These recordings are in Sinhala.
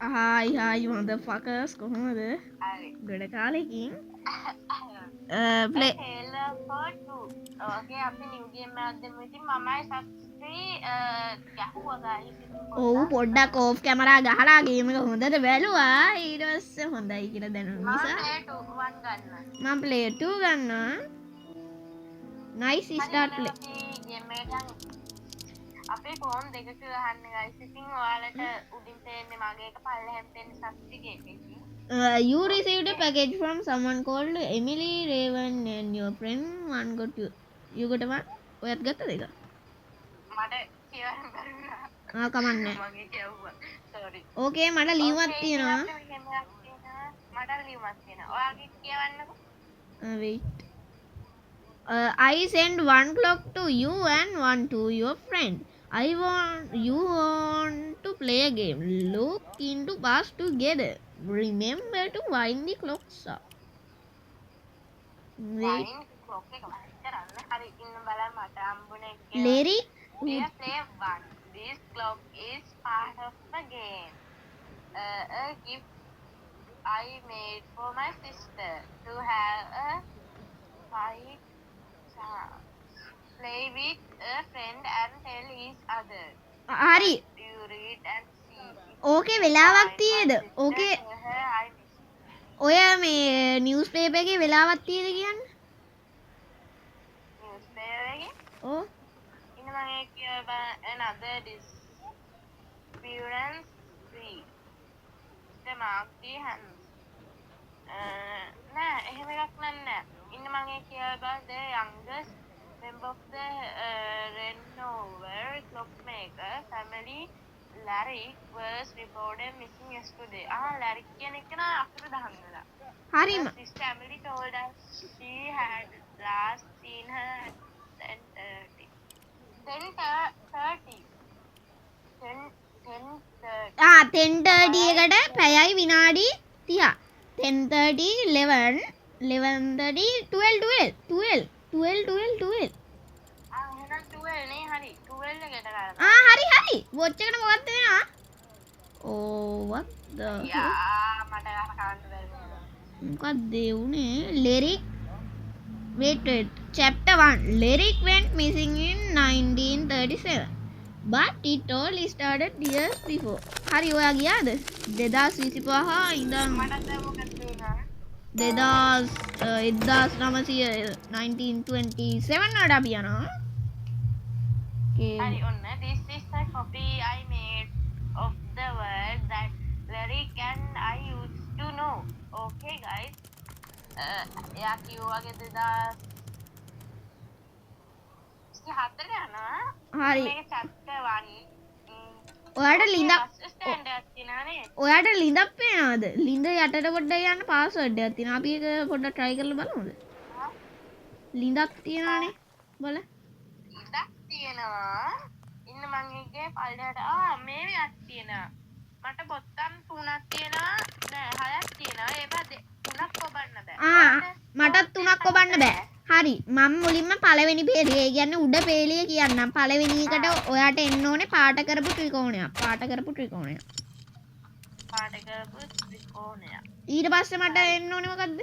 Hi motherfuckers කොහොමද? හරි. ගොඩ කාලෙකින් play Halo for 2. Okay, අපි new game එකක් දෙමු. ඉතින් මමයි සත්‍රි ගැහුවා guys. ඉතින් ඔව් පොඩ්ඩක් ඕෆ් කැමරා ගහලා ගේම් එක හොඳට බැලුවා. ඊට පස්සේ හොඳයි කියලා දැනුන නිසා play 2 1 ගන්න. මම play 2 ගන්නවා. nice start play. අපි game එකට යමු. අපේ ෆෝන් දෙකක ගහන්න guys. ඉතින් ඔයාලට උඩින් තේන්නේ මගේ එක පල්ලෙහෙන් තේන්නේ සත්‍රිගේ එකකින්. You received a package from someone called Emily Raven and your friend one got you got one ඔයත් ගත්තද ඒක? මට කියවන්න බැරිුණා. කමන්නේ. මගේ කියවුවා. sorry. ඕකේ මට ලියුමක් තියෙනවා. මට ලියුමක් තියෙනවා. ඔයාගේ කියවන්නකෝ. Wait. I send one clock to you and one to your friend. You want to play a game. Look into past together. Remember to wind the clocks up. Wind clock එක වයින් කරන්න. හරි ඉන්න බලන්න මට හම්බුනේ Larry, play 1. This clock is part of the game. A gift I made for my sister to have a fight. Play with a friend and tell each other. හරි. You read and see. ඕකේ වෙලාවක් තියෙද? ඕකේ I miss. ඔය මේ නිවුස් පේපර් එකේ වෙලාවක් තියෙද කියන්නේ? Newspaper එකේ ඔව්. ඉන්න මම ඒක another experience 3. The mark the hands. නෑ එහෙම එකක් නෑ. ඉන්න මම ඒක කියවා the youngest member of the Renover clockmaker family Larry was reported missing yesterday. Larry කියන එක නා අකුරු දහන්නලා. හරිම. His family told us she had last seen her at 10:30. 10:30. 10:30 එකට පැයයි විනාඩි 30. 10:30 11 11:30 12 12 12 12 12 එහෙනම් 12 නේ හරි 12 එකට කරලා. හරි වොච් එකට මොකක්ද වෙනවා? Oh what the යා මට ගන්න කවන්න බැරි වුණා. මොකක්ද ඒ උනේ? Lyric wait chapter 1 Lyric went missing in 1937 but it all started years before. හරි ඔයා ගියාද? 2025 ඉඳන් මට මොකක්ද වුණා? 1927 වලට අපි යනවා. හරි ඔන්න this is a copy I made of the word that Lyric and I used to know. Okay guys. එයා කිව්වාගේ 2024 යනවා. හරි. මේක chapter 1. ඔයාට ලිඳක් ස්ටෑන්ඩ් එකක් තියෙනවා නේ. ඔයාට ලිඳක් පේනවද? ලිඳ යටට පොඩ්ඩක් යන්න පාස්වර්ඩ් එකක් තියෙනවා. අපි ඒක පොඩ්ඩක් try කරලා බලමුද? ලිඳක් තියෙනවානේ. බල. ලිඳක් තියෙනවා. ඉන්න මං එකේ පල්ලෙහාට මේ එකක් තියෙනවා. මට බොත්තම් 3ක් තියෙනවා. නෑ 6ක් තියෙනවා. ඒවා 3ක් ඔබන්න බෑ. මටත් 3ක් ඔබන්න බෑ. හරි මම මුලින්ම පළවෙනි පේලිය ඒ කියන්නේ උඩ පේලිය කියන්නම්. පළවෙනි එකට ඔයාට එන්න ඕනේ පාට කරපු ත්‍රිකෝණයක්. පාට කරපු ත්‍රිකෝණයක්. ඊට පස්සේ මට එන්න ඕනේ මොකද්ද?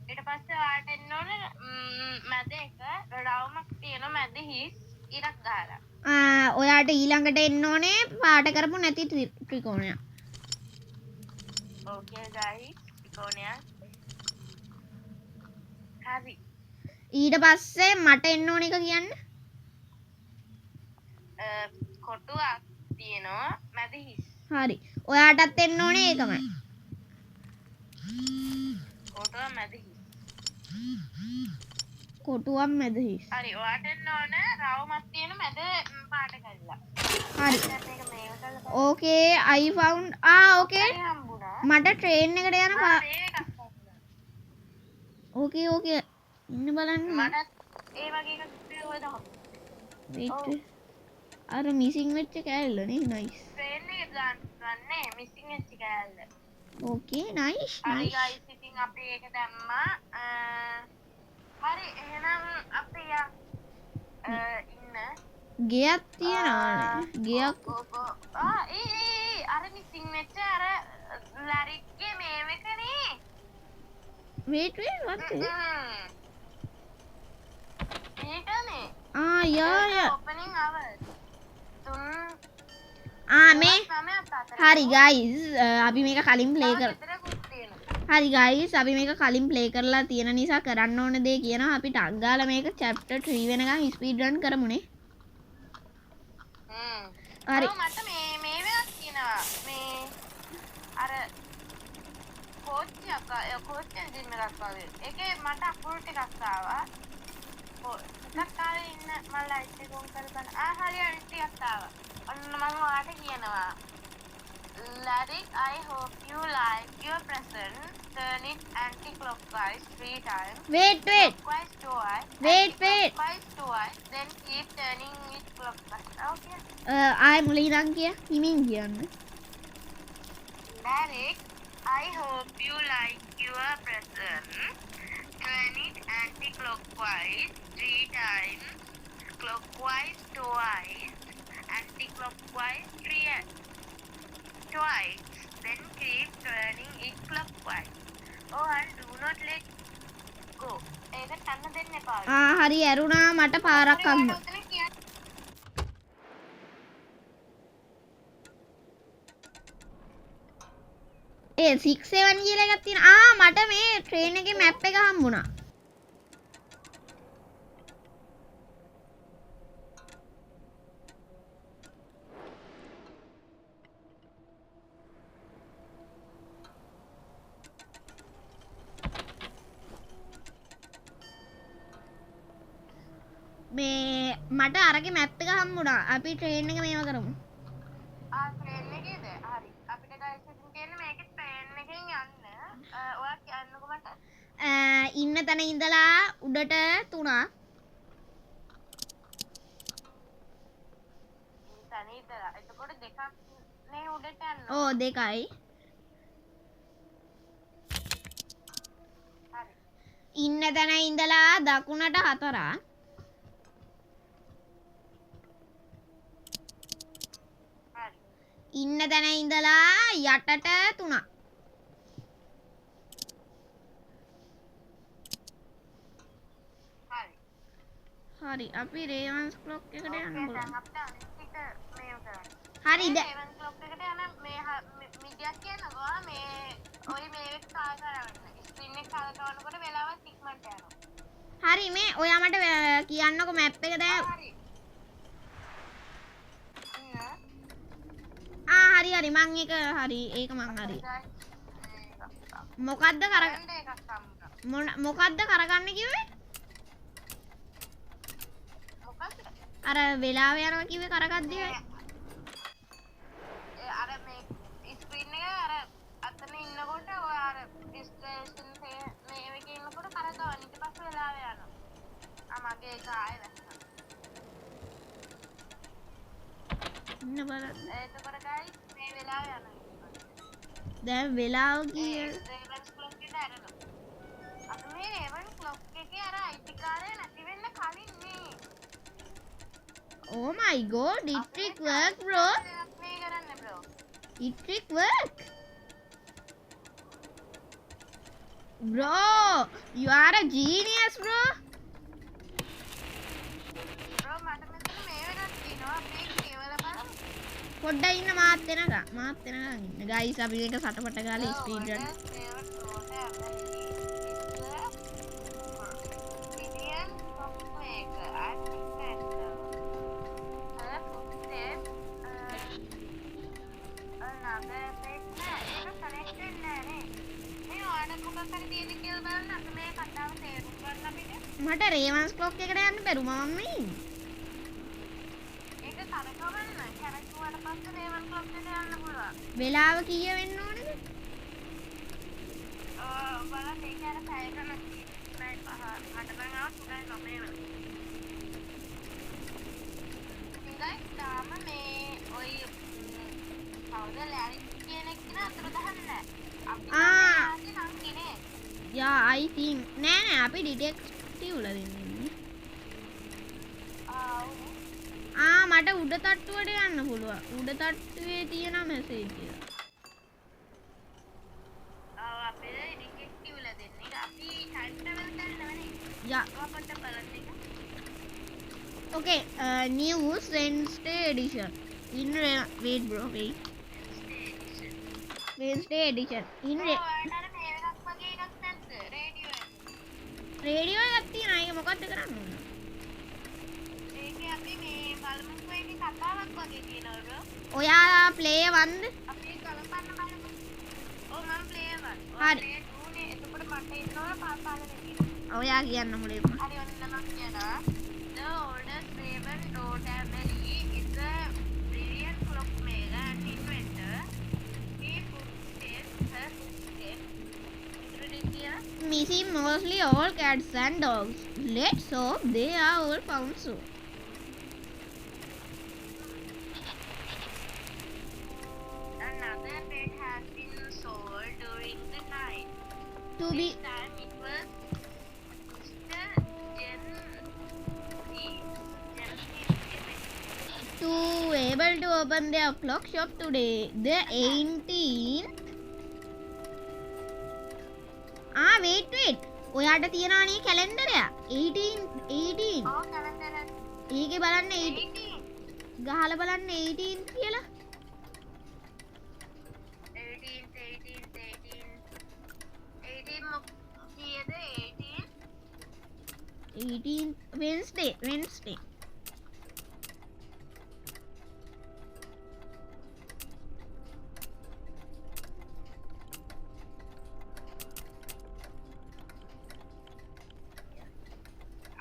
ඊට පස්සේ ඔයාට එන්න ඕනේ මැද එක රවුමක් තියෙනවා මැද හිස් ඉරක් ගහලා. ඔයාට ඊළඟට එන්න ඕනේ පාට කරපු නැති ත්‍රිකෝණයක්. ඕකේ ගයිස් ත්‍රිකෝණයක්. හරි. ඊට පස්සේ මට එන්න ඕන එක කියන්න. කොටුවක් තියෙනවා මැද හිස්. හරි. ඔයාටත් එන්න ඕනේ ඒකමයි. කොටුව මැද හිස්. කොටුවක් මැද හිස්. හරි. ඔයාට එන්න ඕන රවුමක් තියෙන මැද පාට කරලා. හරි. ඕකේ I found ඕකේ. මට ට්‍රේන් එකට යන ඕකේ ඉන්න බලන්න මට ඒ වගේ එකක් ඔය දහම්. wait අර මිසින් වෙච්ච කෑල්ල නේ nice. ට්‍රේන් එක ගන්නනේ මිසින් වෙච්ච කෑල්ල. ඕකේ nice හරි guys ඉතින් අපි ඒක දැම්මා. හරි එහෙනම් අපි ඉන්න ගෙයක් තියනවානේ. ගෙයක් අර මිසින් වෙච්ච අර ලරික්ගේ මේවකනේ. wait what is it? ඒකනේ. yeah. Opening hours. මේ හරි guys අපි මේක කලින් play හරි guys අපි මේක කලින් play කරලා තියෙන නිසා කරන්න ඕන දේ කියනවා අපි ටක් ගාලා මේක chapter 3 වෙනකන් speed run කරමුනේ. හරි. මට මේ වෙනස් කියනවා. මේ අර coach engine එකක් වගේ. ඒකේ මට අකුරු ටිකක් ආවා. ටිකක් කාලේ ඉන්න මම ලයිට් එක ඔන් කරලා හරි අනිත් ටිකක් ආවා. ඔන්න මම ඔයාලට කියනවා. Larry, I hope you like your present. Turn it anti-clockwise 3 times. Wait. Clockwise twice. Wait. Clockwise twice. Then keep turning it clockwise. Okay. ආයි මුලින් ඉඳන් හිමින් කියන්න. Larry, I hope you like your present. Turn it anti-clockwise 3 times. Clockwise twice. Anti-clockwise 3 twice. Then keep turning it clockwise. Oh, and do not let go. ඒක තන්න දෙන්න එපා. හරි ඇරුණා මට පාරක් අන්න. ඒ 6 7 කියලා එකක් තියෙන. මට මේ ට්‍රේන් එකේ මැප් එක හම්බුණා. මේ මට අරගේ මැප් එක හම්බුණා. අපි ට්‍රේන් එක මේව කරමු. ට්‍රේන් එකේද? හරි. අපිට ගයිස් ඉතින් තියෙන්නේ මේකේ ට්‍රේන් එකෙන් යන්න. ඔයා කියන්නකෝ මට. ඉන්න තැන ඉඳලා උඩට 3. තැන ඉඳලා. එතකොට දෙකක් නේ උඩට යන්න. ඕ 2යි. හරි. ඉන්න තැන ඉඳලා දකුණට 4. ඉන්න තැන ඉඳලා යටට 3. හරි අපි රේවන්ස් ක්ලොක් එකට යන්න බලමු. දැන් අපිට අනිත් එක මේව කරන්න. හරි රේවන්ස් ක්ලොක් එකට යන මේ මිඩියක් කියනවා මේ ඔය මේක කාල් කරවන්න. ස්ක්‍රීන් එක කාල් කරනකොට වෙලාවත් ඉක්මනට යනවා. හරි මේ ඔයා මට කියන්නකෝ මැප් එක දැන්. හරි. හරි මං ඒක හරි ඒක මං හරි. මොකද්ද මොකද්ද කරගන්න කිව්වේ? අර වෙලාව යනවා කිව්වේ කරගද්දී අර මේ ස්ක්‍රීන් එක අර අතන ඉන්නකොට ඔය අර ස්ටේෂන් මේ එකේ ඉන්නකොට කරගවන්න ඊට පස්සේ වෙලාව යනවා. මගේ ඒක ආයෙ වැටෙනවා. ඉන්න බලන්න. එතකොට ගයිස් මේ වෙලාව යනවා. දැන් වෙලාව කීයද? රේවන්ස් ක්ලොක් එක ඇරෙනවා. අපි මේ රේවන්ස් ක්ලොක් එකේ අර අයිතිකාරය නැති වෙන්න කලින් මේ Oh my god, it trick work bro. It trick work. Bro, you are a genius bro. Bro, මට මෙතන මේ වෙනස් තියෙනවා. මේ කේවල බලන්න. පොඩ්ඩක් ඉන්න මාත් වෙනකන් ඉන්න. guys අපි මේක සටපට ගාලා ස්පීඩ් රන්. මට රේවන්ස් ක්ලොක් එකට යන්න බැරුව මම ඉන්නේ. ඒක කරකවන්න කැරක්ටුවට පස්සේ රේවන්ස් ක්ලොක් එකට යන්න පුළුවන්. වෙලාව කීය වෙන්න ඕනද? බලන්න ඒක අර පැයක නැති නයි පහ මට නම් ආව සුගයි නොමේ වෙන. ඉතින් තාම මේ ඔය කවුද ලෑරි කියන එක න අතුරුදහන් නැහැ. අපි නම් ඉන්නේ. Yeah, I think නෑ අපි ඩිටෙක්ටිව් වල දෙන්නේ. මට උඩ තට්ටුවට යන්න පුළුවන්. උඩ තට්ටුවේ තියෙන මැසේජ් එක. අපේ ඩිටෙක්ටිව් ලා දෙන්නේ. අපි ටයිම් ට්‍රැවල් කරනවනේ. යා. අපිට බලන්න එක. Okay, new Wednesday edition. Wait bro, wait. Wednesday edition. Radio එකක් තියෙනවා. ඒක මොකක්ද කරන්න ඕන? ඒකේ අපි මේ බලමුකෝ ඒකේ කතාවක් වගේ තියෙනවා bro. ඔයා play 1ද? අපි ගලපන්න බලමු. ඔව් මම play 1. හරි. play 2 නේ. එතකොට මට ඉන්නවා පාපාගෙන තියෙනවා. ඔයා කියන්න මුලින්ම. හරි ඔන්න මම කියනවා. The oldest Raven family is a brilliant clockmaker and inventor. He footsteps her footsteps. Missing mostly all cats and dogs. Let's hope they are all found soon. Another pet has been sold during the night. To be This time it was Mr. to able to open their clock shop today. The 18th. Wait. ඔයාට තියනවා නේ කැලෙන්ඩර් එක. 18. Oh, calendar. ඒකේ බලන්න 18. ගහලා බලන්න 18 කියලා. 18 මොකද 18? 18 Wednesday.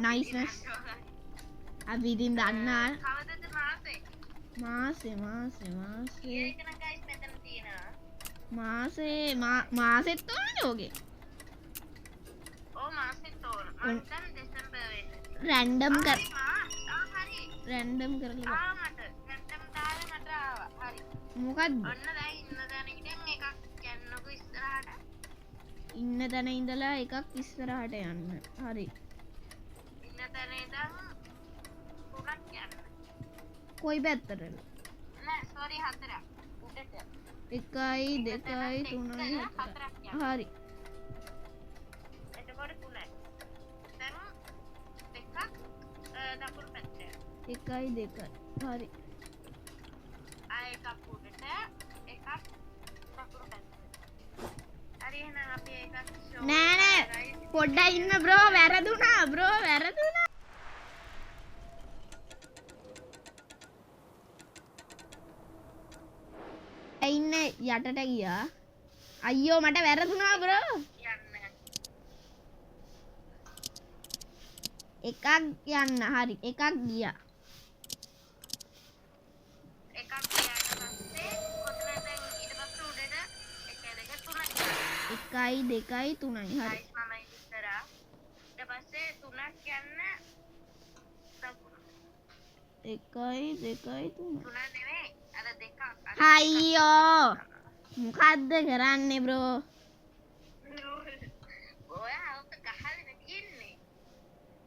Nice. අපි ඉතින් දන්නා කවදද මාසේ? මාසේ ඒක නම් guys මෙතන තියෙනවා. මාසෙත් ඕනේ ඔගේ. ඔව් මාසෙත් ඕන. මම දැන් දෙසැම්බර් වෙන්නේ. රැන්ඩම් කර හරි. රැන්ඩම් කරලා මට රැන්ඩම් දාලා මට ආවා. හරි. මොකක්ද ඔන්න දැන් ඉන්න දැන ඉතින් එකක් යන්නකෝ ඉස්සරහට. ඉන්න තැන ඉඳලා එකක් ඉස්සරහට යන්න. හරි. ඉන්න තැන ඉඳන් තුනක් යන්න. කොයි පැත්තටද? නෑ සෝරි හතරක්. උඩට. 1 2 3 4 හරි. එතකොට තුනයි. දැන් දෙකක් දකුණු පැත්තට. 1 2 හරි. ආයෙ එකක් උඩට එකක් දකුණු පැත්තට. හරි එහෙනම් අපි එකක් show නෑ පොඩ්ඩක් ඉන්න බ්‍රෝ වැරදුනා ඉන්න යටට ගියා අයියෝ මට වැරදුනා බ්‍රෝ යන්න. එකක් යන්න හරි එකක් ගියා එකක් ගියාට පස්සේ කොතනද දැන් ඊට පස්සේ උඩට 1 2 3 1 2 3 හරි guys මම ඉස්සරහා ඊට පස්සේ තුනක් යන්න දකුණු 1 2 3 තුන නෙවෙයි අර දෙකක් අයියෝ මොකද්ද කරන්නේ බ්‍රෝ ඔයා අවුත් ගහලා තියෙන්නේ.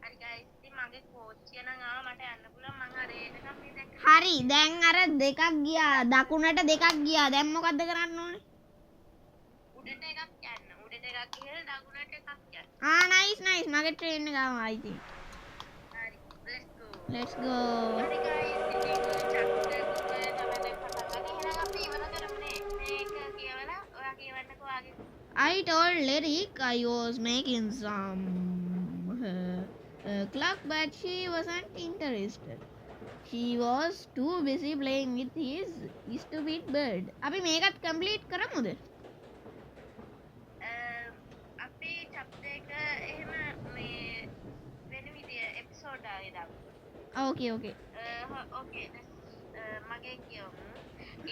හරි guys ඉතින් මගේ කෝච්චිය නම් ආවා මට යන්න පුළුවන් මං අර එනකම් මේ දැන් හරි දැන් අර දෙකක් ගියා දකුණට දෙකක් ගියා දැන් මොකද්ද කරන්න ඕනේ උඩට එකක් යන්න. උඩට එකක් ගිහලා දකුණට එකක් යන්න. නයිස් මගේ ට්‍රේන් එක ආවා ඉතින් හරි let's let's go. go හරි guys ඉතින් chapter 2 තමයි දැන් පටන් ගන්න. එහෙනම් අපි ඉවර කරමුනේ. මේක කියවලා ඔයා කියවන්නකෝ ආගේ. I told Lyric I was making some clock but she wasn't interested. She was too busy playing with his stupid bird. අපි මේකත් complete කරමුද? අපි chapter එක එහෙම මේ වෙන විදිය episode ආවේ දාමු. Okay Okay, මගේ කියමු.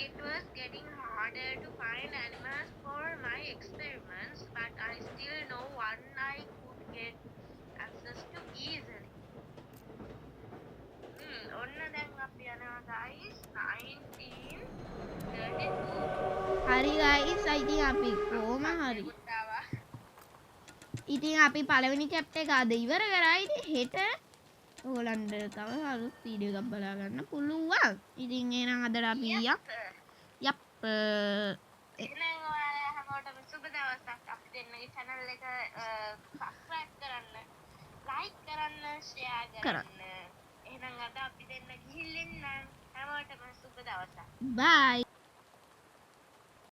It was getting harder to find animals for my experiments, but I still know one I could get access to easily. ඔන්න දැන් අපි යනවා guys 1932. හරි guys ඉතින් අපි කොහොම හරි ඉතින් අපි පළවෙනි chapter එක අද ඉවර කරා ඉතින් හෙට ඔයගලන්ට තව අලුත් වීඩියෝ එකක් බලා ගන්න පුළුවන්. ඉතින් එහෙනම් අදට අපි යප් එහෙනම් ඔයාලා හැමෝටම සුබ දවසක්. අපි දෙන්නගේ channel එක subscribe කරන්න, like කරන්න, share කරන්න. එහෙනම් අද අපි දෙන්න ගිහින් ඉන්න. හැමෝටම සුබ දවසක්. බයි.